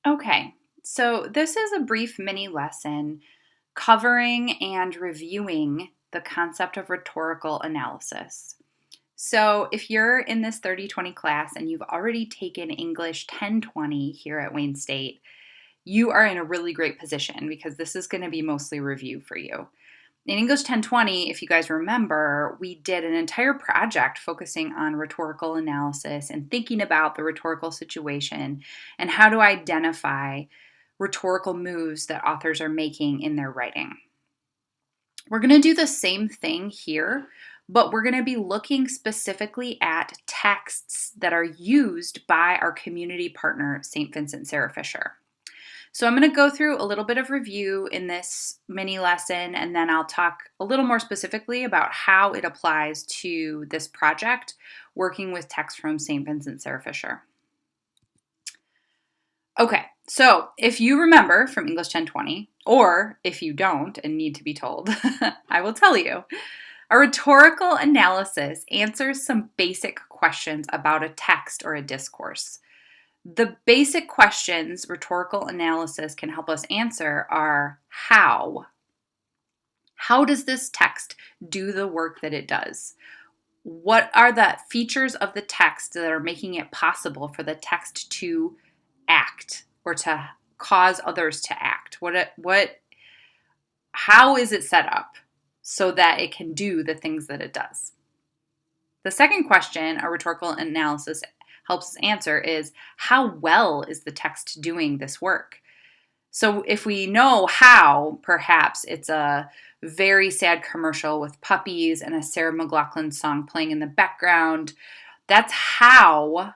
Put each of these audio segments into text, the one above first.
Okay, so this is a brief mini lesson covering and reviewing the concept of rhetorical analysis. So if you're in this 3020 class and you've already taken English 1020 here at Wayne State, you are in a really great position because this is going to be mostly review for you. In English 1020, if you guys remember, we did an entire project focusing on rhetorical analysis and thinking about the rhetorical situation and how to identify rhetorical moves that authors are making in their writing. We're going to do the same thing here, but we're going to be looking specifically at texts that are used by our community partner, St. Vincent Sarah Fisher. So I'm going to go through a little bit of review in this mini lesson, and then I'll talk a little more specifically about how it applies to this project, working with text from St. Vincent Sarah Fisher. Okay, so if you remember from English 1020, or if you don't and need to be told, I will tell you. A rhetorical analysis answers some basic questions about a text or a discourse. The basic questions rhetorical analysis can help us answer are how? How does this text do the work that it does? What are the features of the text that are making it possible for the text to act or to cause others to act? How is it set up so that it can do the things that it does? The second question a rhetorical analysis helps us answer is how well is the text doing this work? So if we know how, perhaps it's a very sad commercial with puppies and a Sarah McLachlan song playing in the background. That's how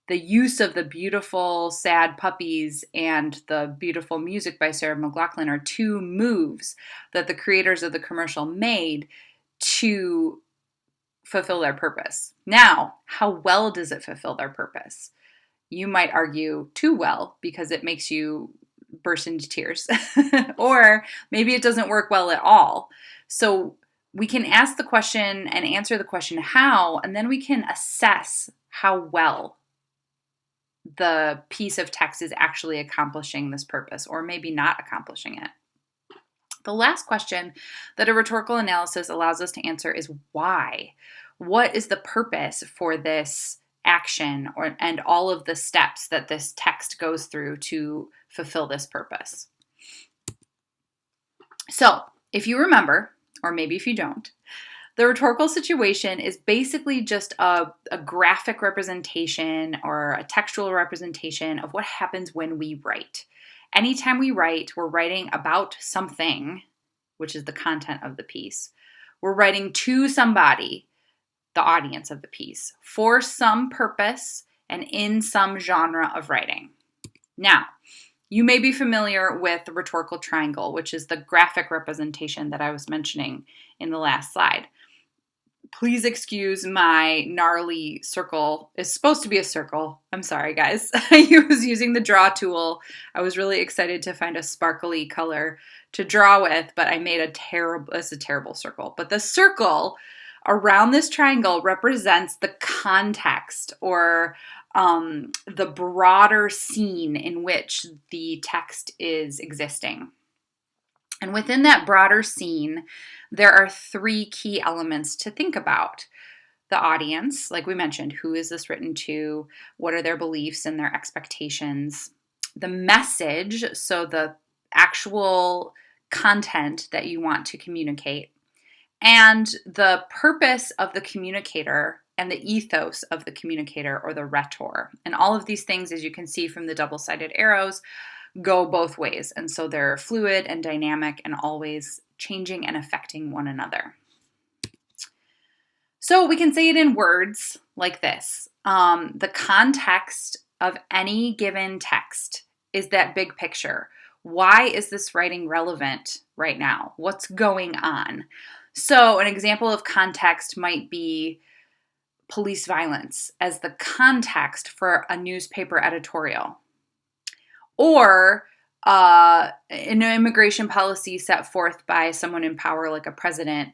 the use of the beautiful, sad puppies and the beautiful music by Sarah McLachlan are two moves that the creators of the commercial made to fulfill their purpose. Now, how well does it fulfill their purpose? You might argue too well because it makes you burst into tears. Or maybe it doesn't work well at all. So we can ask the question and answer the question how, and then we can assess how well the piece of text is actually accomplishing this purpose, or maybe not accomplishing it. The last question that a rhetorical analysis allows us to answer is why? What is the purpose for this action and all of the steps that this text goes through to fulfill this purpose? So, if you remember, or maybe if you don't, the rhetorical situation is basically just a graphic representation or a textual representation of what happens when we write. Anytime we write, we're writing about something, which is the content of the piece. We're writing to somebody, the audience of the piece, for some purpose and in some genre of writing. Now, you may be familiar with the rhetorical triangle, which is the graphic representation that I was mentioning in the last slide. Please excuse my gnarly circle. It's supposed to be a circle. I'm sorry, guys. I was using the draw tool. I was really excited to find a sparkly color to draw with, but I made it's a terrible circle. But the circle around this triangle represents the context or the broader scene in which the text is existing. And within that broader scene, there are three key elements to think about. The audience, like we mentioned, who is this written to? What are their beliefs and their expectations? The message, so the actual content that you want to communicate. And the purpose of the communicator and the ethos of the communicator or the rhetor. And all of these things, as you can see from the double-sided arrows, go both ways. And so they're fluid and dynamic and always changing and affecting one another. So we can say it in words like this. The context of any given text is that big picture. Why is this writing relevant right now? What's going on? So an example of context might be police violence as the context for a newspaper editorial. Or an immigration policy set forth by someone in power like a president,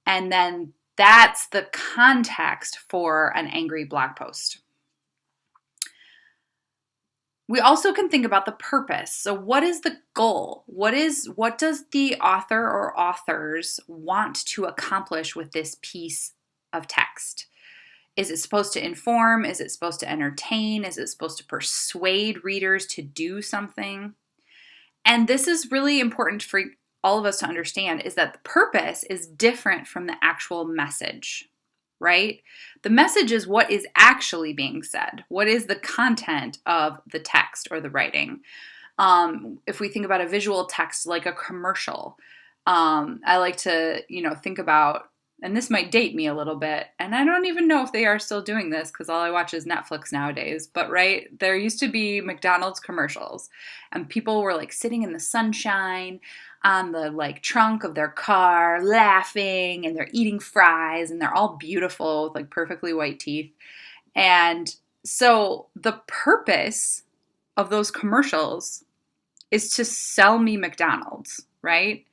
and then that's the context for an angry blog post. We also can think about the purpose. So what is the goal? What does the author or authors want to accomplish with this piece of text? Is it supposed to inform? Is it supposed to entertain? Is it supposed to persuade readers to do something? And this is really important for all of us to understand, is that the purpose is different from the actual message, right? The message is what is actually being said. What is the content of the text or the writing? If we think about a visual text like a commercial, I like to, think about, and this might date me a little bit, and I don't even know if they are still doing this because all I watch is Netflix nowadays, but right, there used to be McDonald's commercials, and people were like sitting in the sunshine on the like trunk of their car, laughing, and they're eating fries, and they're all beautiful with like perfectly white teeth. And so the purpose of those commercials is to sell me McDonald's, right?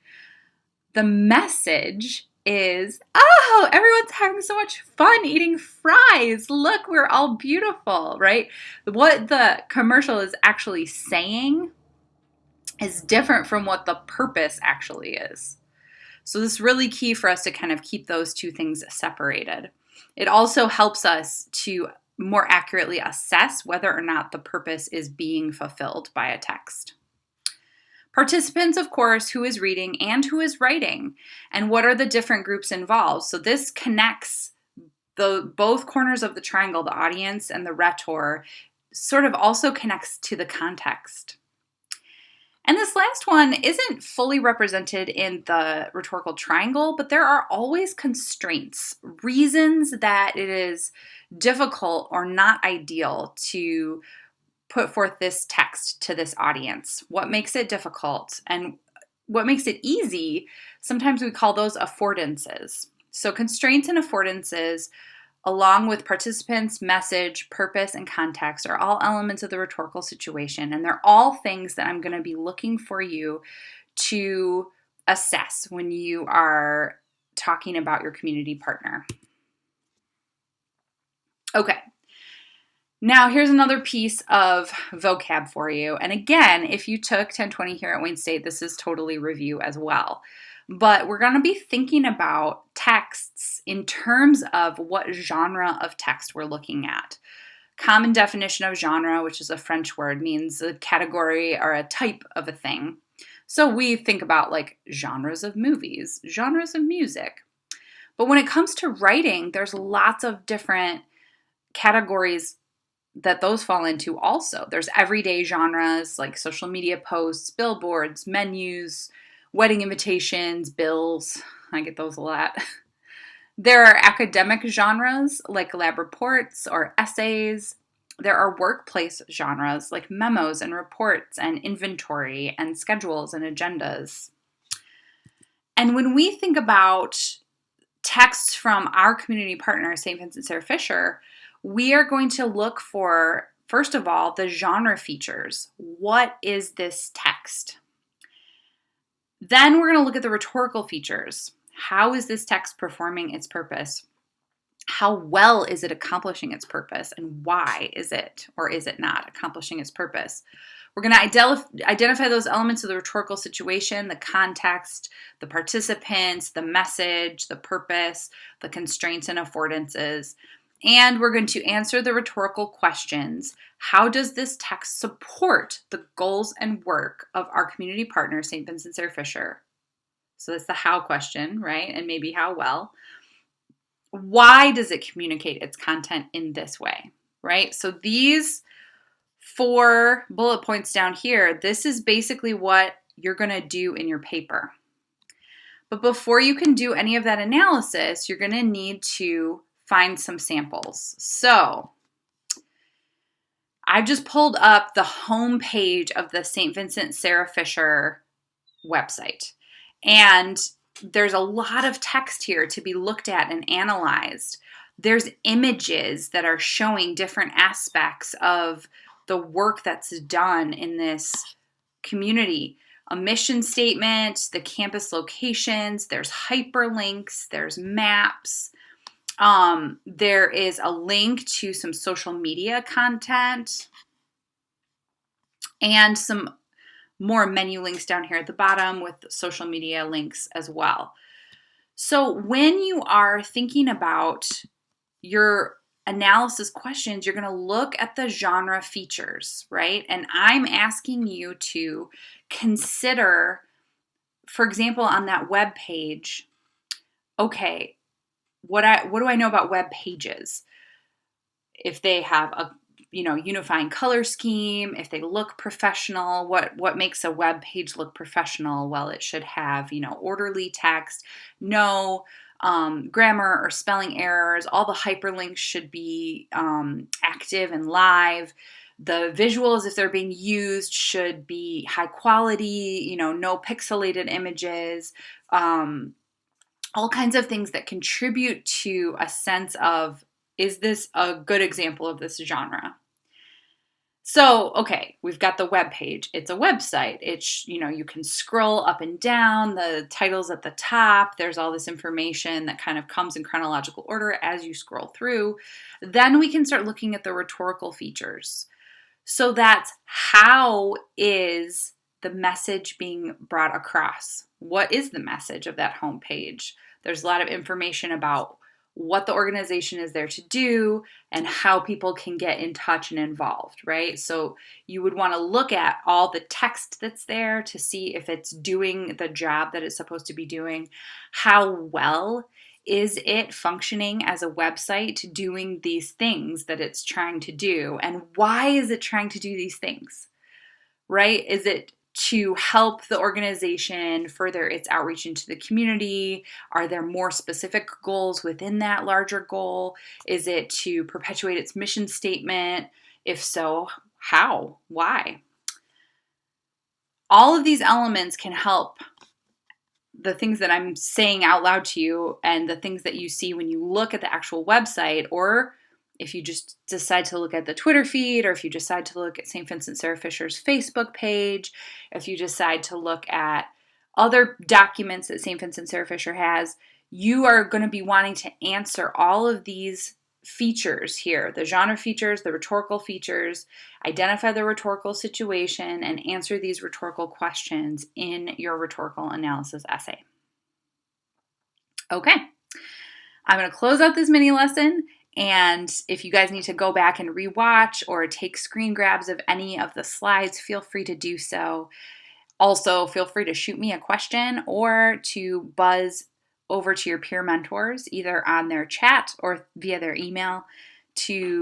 The message is, oh, everyone's having so much fun eating fries. Look, we're all beautiful, right? What the commercial is actually saying is different from what the purpose actually is. So this is really key for us to kind of keep those two things separated. It also helps us to more accurately assess whether or not the purpose is being fulfilled by a text. Participants, of course, who is reading and who is writing, and what are the different groups involved. So this connects both corners of the triangle, the audience and the rhetor, sort of also connects to the context. And this last one isn't fully represented in the rhetorical triangle, but there are always constraints, reasons that it is difficult or not ideal to put forth this text to this audience. What makes it difficult and what makes it easy, sometimes we call those affordances. So constraints and affordances, along with participants, message, purpose, and context, are all elements of the rhetorical situation, and they're all things that I'm going to be looking for you to assess when you are talking about your community partner. Okay. Now, here's another piece of vocab for you. And again, if you took 1020 here at Wayne State, this is totally review as well. But we're going to be thinking about texts in terms of what genre of text we're looking at. Common definition of genre, which is a French word, means a category or a type of a thing. So we think about like genres of movies, genres of music. But when it comes to writing, there's lots of different categories that those fall into also. There's everyday genres like social media posts, billboards, menus, wedding invitations, bills. I get those a lot. There are academic genres like lab reports or essays. There are workplace genres like memos and reports and inventory and schedules and agendas. And when we think about texts from our community partner, St. Vincent Sarah Fisher, we are going to look for, first of all, the genre features. What is this text? Then we're going to look at the rhetorical features. How is this text performing its purpose? How well is it accomplishing its purpose? And why is it or is it not accomplishing its purpose? We're going to identify those elements of the rhetorical situation, the context, the participants, the message, the purpose, the constraints and affordances. And we're going to answer the rhetorical questions. How does this text support the goals and work of our community partner, St. Vincent Sarah Fisher? So that's the how question, right? And maybe how well. Why does it communicate its content in this way, right? So these 4 bullet points down here, this is basically what you're going to do in your paper. But before you can do any of that analysis, you're going to need to find some samples. So I've just pulled up the home page of the St. Vincent Sarah Fisher website. And there's a lot of text here to be looked at and analyzed. There's images that are showing different aspects of the work that's done in this community. A mission statement, the campus locations, there's hyperlinks, there's maps. There is a link to some social media content. and some more menu links down here at the bottom with social media links as well. So when you are thinking about your analysis questions, you're going to look at the genre features, right? And I'm asking you to consider, for example, on that web page, okay, what do I know about web pages? If they have a unifying color scheme, if they look professional, what makes a web page look professional? Well, it should have, orderly text, no grammar or spelling errors. All the hyperlinks should be active and live. The visuals, if they're being used, should be high quality, no pixelated images, all kinds of things that contribute to a sense of, is this a good example of this genre? So, okay, we've got the web page. It's a website. It's, you can scroll up and down, the title's at the top. There's all this information that kind of comes in chronological order as you scroll through. Then we can start looking at the rhetorical features. So that's, how is the message being brought across? What is the message of that homepage? There's a lot of information about what the organization is there to do and how people can get in touch and involved, right? So you would want to look at all the text that's there to see if it's doing the job that it's supposed to be doing. How well is it functioning as a website, doing these things that it's trying to do? And why is it trying to do these things, right? Is it to help the organization further its outreach into the community? Are there more specific goals within that larger goal? Is it to perpetuate its mission statement? If so, how? Why? All of these elements can help the things that I'm saying out loud to you and the things that you see when you look at the actual website, or if you just decide to look at the Twitter feed, or if you decide to look at St. Vincent Sarah Fisher's Facebook page, if you decide to look at other documents that St. Vincent Sarah Fisher has, you are going to be wanting to answer all of these features here, the genre features, the rhetorical features, identify the rhetorical situation, and answer these rhetorical questions in your rhetorical analysis essay. Okay, I'm going to close out this mini lesson. And if you guys need to go back and rewatch or take screen grabs of any of the slides, feel free to do so. Also, feel free to shoot me a question or to buzz over to your peer mentors, either on their chat or via their email, to